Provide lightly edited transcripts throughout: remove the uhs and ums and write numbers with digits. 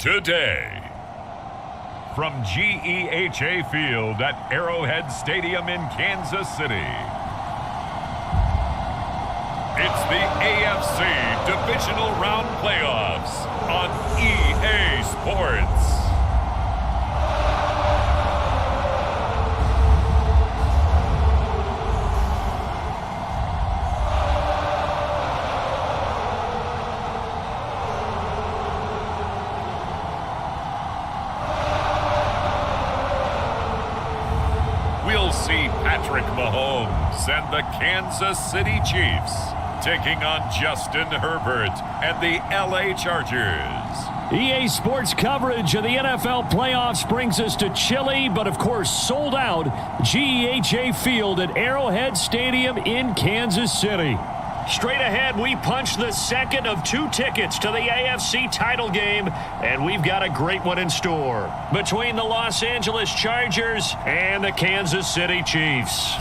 today. From GEHA Field at Arrowhead Stadium in Kansas City, it's the AFC Divisional Round Playoffs on EA Sports. We'll see Patrick Mahomes and the Kansas City Chiefs taking on Justin Herbert and the LA Chargers. EA Sports coverage of the NFL playoffs brings us to chilly, but of course sold out GEHA Field at Arrowhead Stadium in Kansas City. Straight ahead, we punch the second of two tickets to the AFC title game, and we've got a great one in store between the Los Angeles Chargers and the Kansas City Chiefs.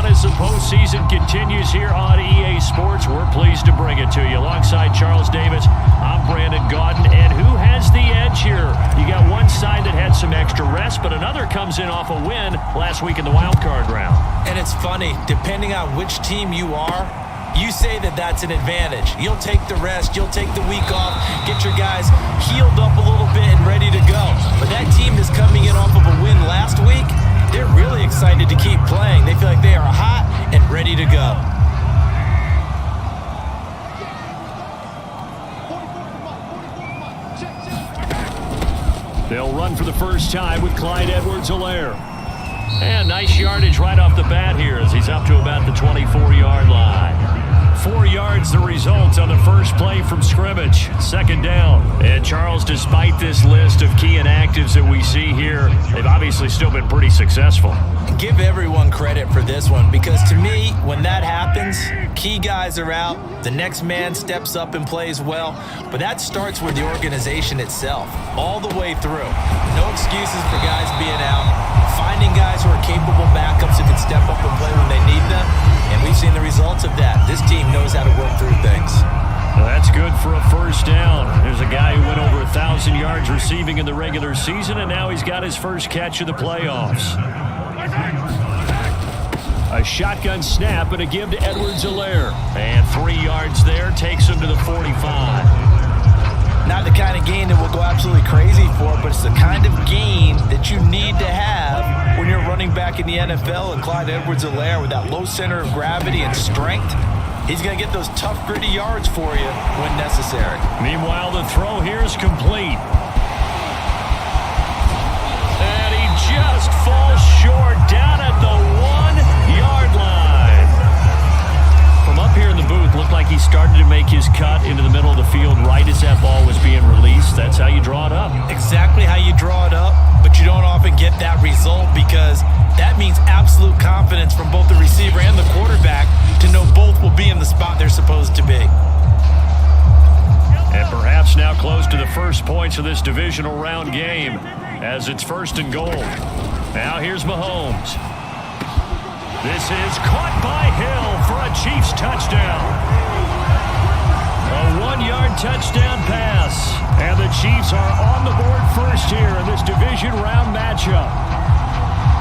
As the postseason continues here on EA Sports, we're pleased to bring it to you. Alongside Charles Davis, I'm Brandon Gaudin. And who has the edge here? You got one side that had some extra rest, but another comes in off a win last week in the wild card round. And it's funny, depending on which team you are, you say that that's an advantage. You'll take the rest, you'll take the week off, get your guys healed up a little bit and ready to go. But that team is coming in off of a win last week. They're really excited to keep playing. They feel like they are hot and ready to go. They'll run for the first time with Clyde Edwards-Helaire. And nice yardage right off the bat here as he's up to about the 24-yard line. 4 yards the result on the first play from scrimmage. Second down. And Charles, despite this list of key inactives that we see here, they've obviously still been pretty successful. Give everyone credit for this one because to me, when that happens, key guys are out, the next man steps up and plays well, but that starts with the organization itself, all the way through. No excuses for guys being out, finding guys who are capable backups who can step up and play when they need them, and we've seen the results of that. This team knows how to work through things. Well, that's good for a first down. There's a guy who went over 1,000 yards receiving in the regular season, and now he's got his first catch of the playoffs. A shotgun snap and a give to Edwards-Helaire. And 3 yards there takes him to the 45. Not the kind of gain that we'll go absolutely crazy for, but it's the kind of gain that you need to have when you're running back in the NFL. And Clyde Edwards-Helaire, with that low center of gravity and strength, he's going to get those tough, gritty yards for you when necessary. Meanwhile, the throw here is complete. And he just falls short down at the 1-yard line. From up here in the booth, looked like he started to make his cut into the middle of the field right as that ball was being released. That's how you draw it up. Exactly how you draw it up, but you don't often get that result because that means absolute confidence from both the receiver and the quarterback to know both will be in the spot they're supposed to be. And perhaps now close to the first points of this divisional round game as it's 1st and goal. Now here's Mahomes. This is caught by Hill for a Chiefs touchdown. A 1-yard touchdown pass. And the Chiefs are on the board first here in this division round matchup.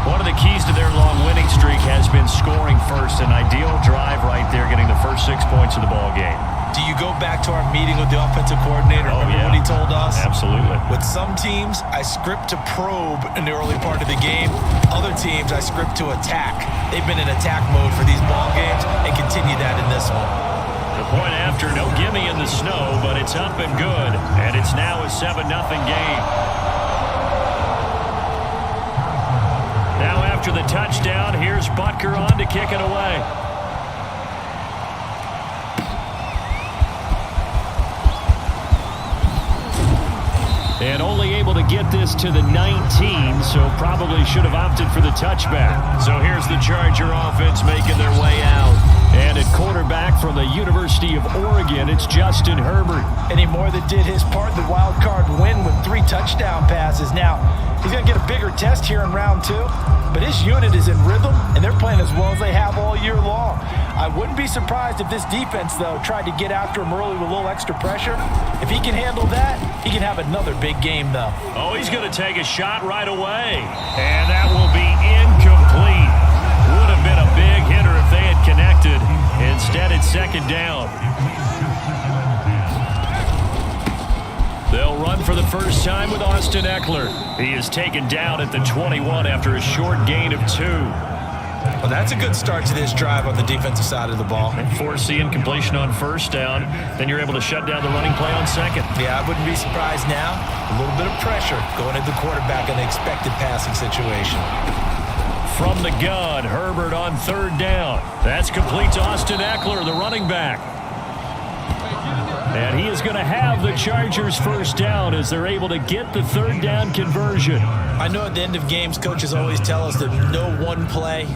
One of the keys to their long winning streak has been scoring first. An ideal drive right there, getting the first 6 points of the ball game. Do you go back to our meeting with the offensive coordinator? Remember what he told us? Absolutely. With some teams, I script to probe in the early part of the game. Other teams, I script to attack. They've been in attack mode for these ball games and continue that in this one. The point after, no gimme in the snow, but it's up and good. And it's now a 7-0 game. Now after the touchdown, here's Butker on to kick it away. And only able to get this to the 19, so probably should have opted for the touchback. So here's the Charger offense making their way out. And at quarterback from the University of Oregon, it's Justin Herbert. And he more than did his part in the wild card win with 3 touchdown passes. Now, he's going to get a bigger test here in round 2, but his unit is in rhythm, and they're playing as well as they have all year long. I wouldn't be surprised if this defense, though, tried to get after him early with a little extra pressure. If he can handle that, he can have another big game, though. Oh, he's going to take a shot right away. And that will be incomplete. Would have been a big hitter if they had connected. Instead, it's second down. They'll run for the first time with Austin Eckler. He is taken down at the 21 after a short gain of 2. Well, that's a good start to this drive on the defensive side of the ball. Force the incompletion on first down. Then you're able to shut down the running play on second. Yeah, I wouldn't be surprised now. A little bit of pressure going at the quarterback in an expected passing situation. From the gun, Herbert on third down. That's complete to Austin Eckler, the running back. And he is going to have the Chargers first down as they're able to get the third down conversion. I know at the end of games, coaches always tell us that no one play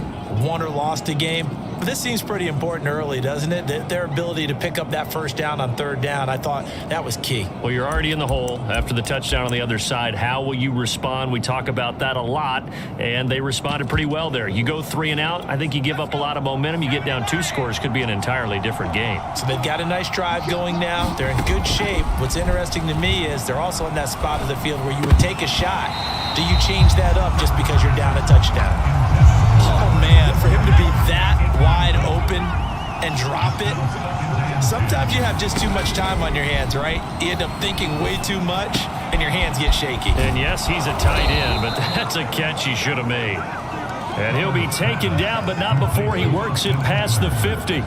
won or lost a game. But this seems pretty important early, doesn't it? Their ability to pick up that first down on third down, I thought that was key. Well, you're already in the hole after the touchdown on the other side. How will you respond? We talk about that a lot, and they responded pretty well there. You go 3 and out, I think you give up a lot of momentum. You get down 2 scores, could be an entirely different game. So they've got a nice drive going now. They're in good shape. What's interesting to me is they're also in that spot of the field where you would take a shot. Do you change that up just because you're down a touchdown? Oh, man, for him to be that wide open and drop it. Sometimes you have just too much time on your hands, right? You end up thinking way too much, and your hands get shaky. And yes, he's a tight end, but that's a catch he should have made. And he'll be taken down, but not before he works it past the 50.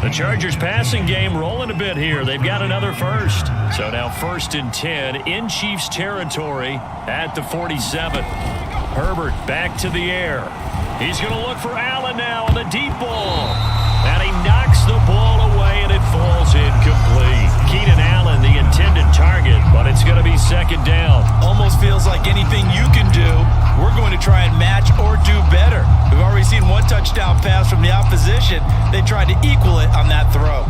The Chargers passing game rolling a bit here. They've got another first. So now 1st and 10 in Chiefs territory at the 47. Herbert back to the air. He's going to look for Allen now on the deep ball. And he knocks the ball away, and it falls incomplete. Keenan Allen, the intended target, but it's going to be second down. Almost feels like anything you can do, we're going to try and match or do better. We've already seen 1 touchdown pass from the opposition. They tried to equal it on that throw.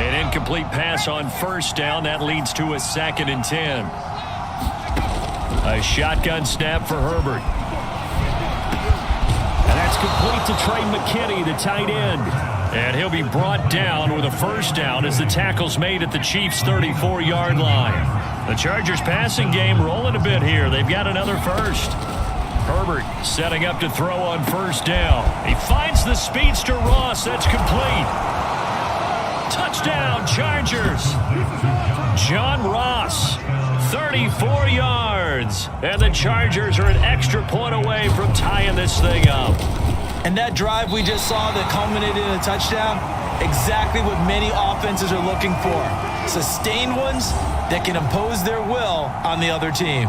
An incomplete pass on first down. That leads to a 2nd and 10. A shotgun snap for Herbert. And that's complete to Trey McKinney, the tight end. And he'll be brought down with a first down as the tackle's made at the Chiefs' 34-yard line. The Chargers passing game rolling a bit here. They've got another first. Herbert setting up to throw on first down. He finds the speedster Ross. That's complete. Touchdown, Chargers. John Ross, 34 yards. And the Chargers are an extra point away from tying this thing up. And that drive we just saw that culminated in a touchdown, exactly what many offenses are looking for. Sustained ones that can impose their will on the other team.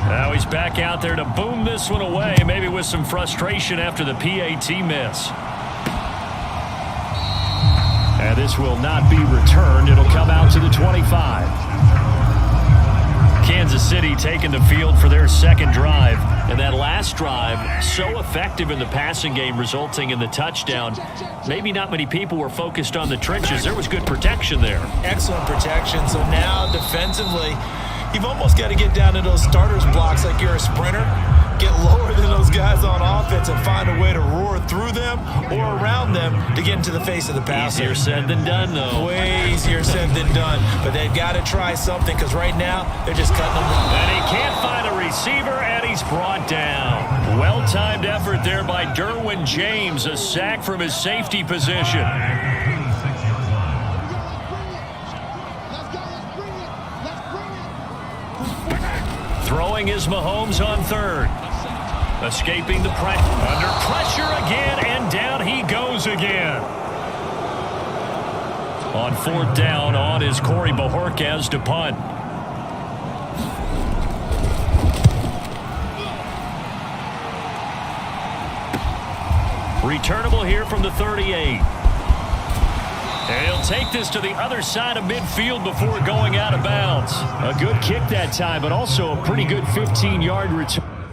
Now he's back out there to boom this one away, maybe with some frustration after the PAT miss. And this will not be returned. It'll come out to the 25. Kansas City taking the field for their second drive. And that last drive, so effective in the passing game, resulting in the touchdown. Maybe not many people were focused on the trenches. There was good protection there. Excellent protection. So now defensively, you've almost got to get down to those starters blocks like you're a sprinter. Get lower than those guys on offense and find a way to roar through them or around them to get into the face of the passer. Easier said than done, though. Way easier said than done. But they've got to try something because right now they're just cutting them off. And he can't find a receiver, and he's brought down. Well-timed effort there by Derwin James. A sack from his safety position. Throwing is Mahomes on third. Escaping the pressure. Under pressure again, and down he goes again. On 4th down, on is Corey Bojorquez to punt. Returnable here from the 38. And he'll take this to the other side of midfield before going out of bounds. A good kick that time, but also a pretty good 15-yard return.